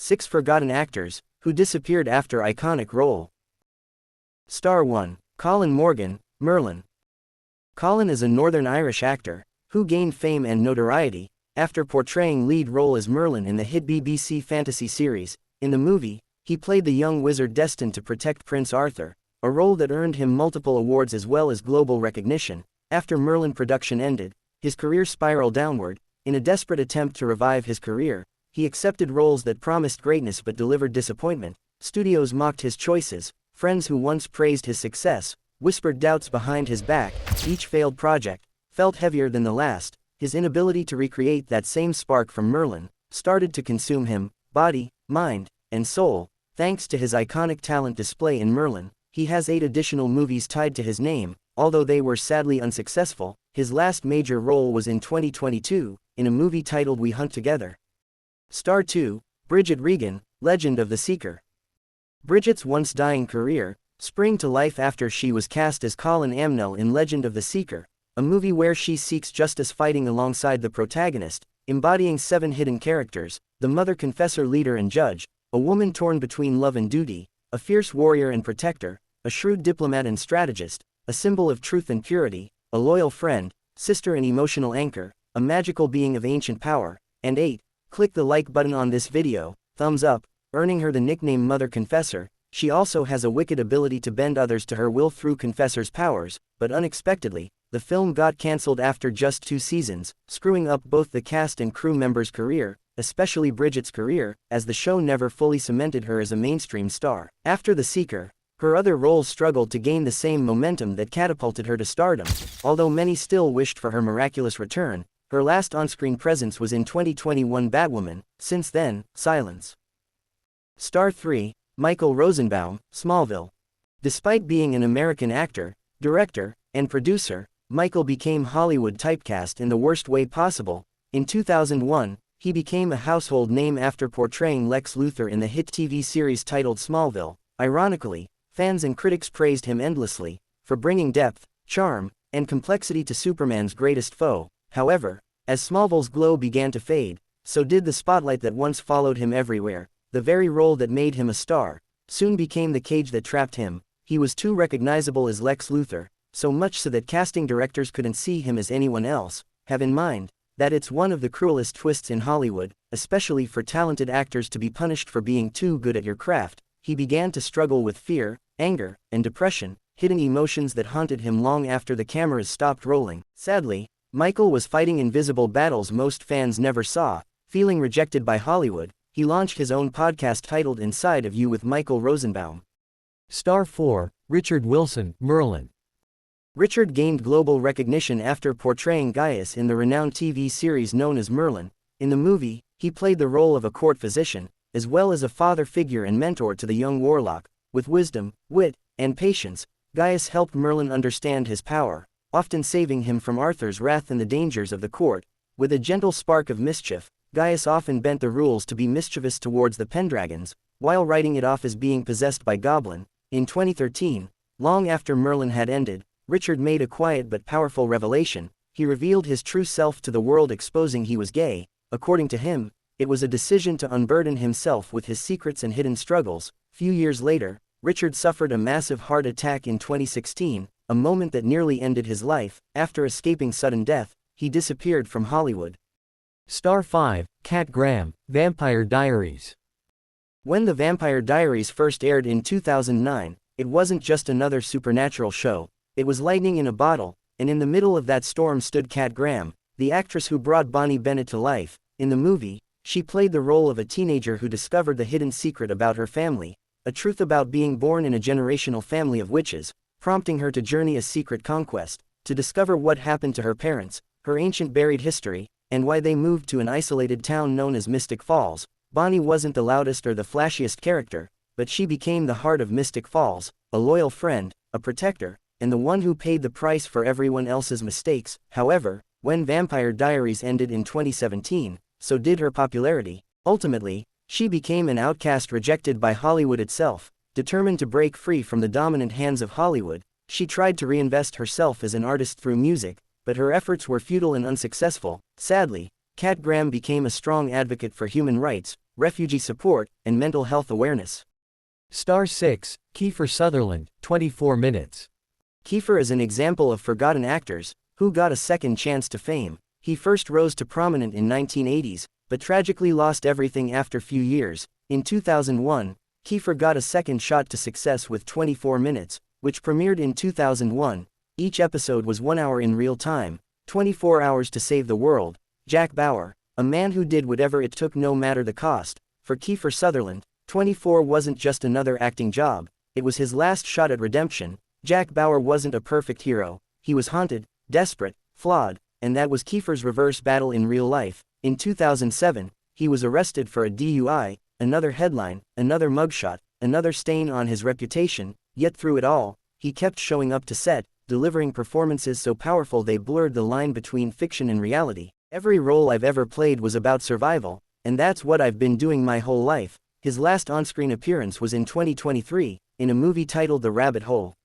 6 Forgotten Actors, who disappeared after iconic role. Star 1. Colin Morgan, Merlin. Colin is a Northern Irish actor, who gained fame and notoriety after portraying lead role as Merlin in the hit BBC fantasy series. In the movie, he played the young wizard destined to protect Prince Arthur, a role that earned him multiple awards as well as global recognition. After Merlin production ended, his career spiraled downward. In a desperate attempt to revive his career, he accepted roles that promised greatness but delivered disappointment. Studios mocked his choices, friends who once praised his success whispered doubts behind his back. Each failed project felt heavier than the last. His inability to recreate that same spark from Merlin started to consume him, body, mind, and soul. Thanks to his iconic talent display in Merlin, he has 8 additional movies tied to his name, although they were sadly unsuccessful. His last major role was in 2022, in a movie titled We Hunt Together. Star 2. Bridget Regan, Legend of the Seeker. Bridget's once dying career sprang to life after she was cast as Colin Amnell in Legend of the Seeker, a movie where she seeks justice fighting alongside the protagonist, embodying 7 hidden characters: the mother, confessor, leader and judge, a woman torn between love and duty, a fierce warrior and protector, a shrewd diplomat and strategist, a symbol of truth and purity, a loyal friend, sister and emotional anchor, a magical being of ancient power. And 8. Click the like button on this video, thumbs up, earning her the nickname Mother Confessor. She also has a wicked ability to bend others to her will through Confessor's powers, but unexpectedly, the film got cancelled after just 2 seasons, screwing up both the cast and crew members' career, especially Bridget's career, as the show never fully cemented her as a mainstream star. After The Seeker, her other roles struggled to gain the same momentum that catapulted her to stardom. Although many still wished for her miraculous return, her last on-screen presence was in 2021 Batwoman. Since then, silence. Star 3. Michael Rosenbaum, Smallville. Despite being an American actor, director, and producer, Michael became Hollywood typecast in the worst way possible. In 2001, he became a household name after portraying Lex Luthor in the hit TV series titled Smallville. Ironically, fans and critics praised him endlessly for bringing depth, charm, and complexity to Superman's greatest foe. However, as Smallville's glow began to fade, so did the spotlight that once followed him everywhere. The very role that made him a star soon became the cage that trapped him. He was too recognizable as Lex Luthor, so much so that casting directors couldn't see him as anyone else. Have in mind that it's one of the cruelest twists in Hollywood, especially for talented actors to be punished for being too good at your craft. He began to struggle with fear, anger, and depression, hidden emotions that haunted him long after the cameras stopped rolling. Sadly, Michael was fighting invisible battles most fans never saw. Feeling rejected by Hollywood, he launched his own podcast titled Inside of You with Michael Rosenbaum. Star 4. Richard Wilson, Merlin. Richard gained global recognition after portraying Gaius in the renowned TV series known as Merlin. In the movie, he played the role of a court physician, as well as a father figure and mentor to the young warlock. With wisdom, wit, and patience, Gaius helped Merlin understand his power, often saving him from Arthur's wrath and the dangers of the court. With a gentle spark of mischief, Gaius often bent the rules to be mischievous towards the Pendragons, while writing it off as being possessed by Goblin. In 2013, long after Merlin had ended, Richard made a quiet but powerful revelation. He revealed his true self to the world, exposing he was gay. According to him, it was a decision to unburden himself with his secrets and hidden struggles. Few years later, Richard suffered a massive heart attack in 2016, a moment that nearly ended his life. After escaping sudden death, he disappeared from Hollywood. Star 5. Kat Graham, Vampire Diaries. When The Vampire Diaries first aired in 2009, it wasn't just another supernatural show. It was lightning in a bottle, and in the middle of that storm stood Kat Graham, the actress who brought Bonnie Bennett to life. In the movie, she played the role of a teenager who discovered the hidden secret about her family, a truth about being born in a generational family of witches, prompting her to journey a secret conquest, to discover what happened to her parents, her ancient buried history, and why they moved to an isolated town known as Mystic Falls. Bonnie wasn't the loudest or the flashiest character, but she became the heart of Mystic Falls, a loyal friend, a protector, and the one who paid the price for everyone else's mistakes. However, when Vampire Diaries ended in 2017, so did her popularity. Ultimately, she became an outcast rejected by Hollywood itself. Determined to break free from the dominant hands of Hollywood, she tried to reinvest herself as an artist through music, but her efforts were futile and unsuccessful. Sadly, Kat Graham became a strong advocate for human rights, refugee support, and mental health awareness. Star 6, Kiefer Sutherland, 24 minutes. Kiefer is an example of forgotten actors, who got a second chance to fame. He first rose to prominence in 1980s, but tragically lost everything after few years. In 2001, Kiefer got a second shot to success with 24 minutes, which premiered in 2001. Each episode was 1 hour in real time, 24 hours to save the world. Jack Bauer, a man who did whatever it took no matter the cost. For Kiefer Sutherland, 24 wasn't just another acting job, it was his last shot at redemption. Jack Bauer wasn't a perfect hero, he was haunted, desperate, flawed, and that was Kiefer's reverse battle in real life. In 2007, he was arrested for a DUI, another headline, another mugshot, another stain on his reputation, yet through it all, he kept showing up to set, delivering performances so powerful they blurred the line between fiction and reality. Every role I've ever played was about survival, and that's what I've been doing my whole life. His last on-screen appearance was in 2023, in a movie titled The Rabbit Hole.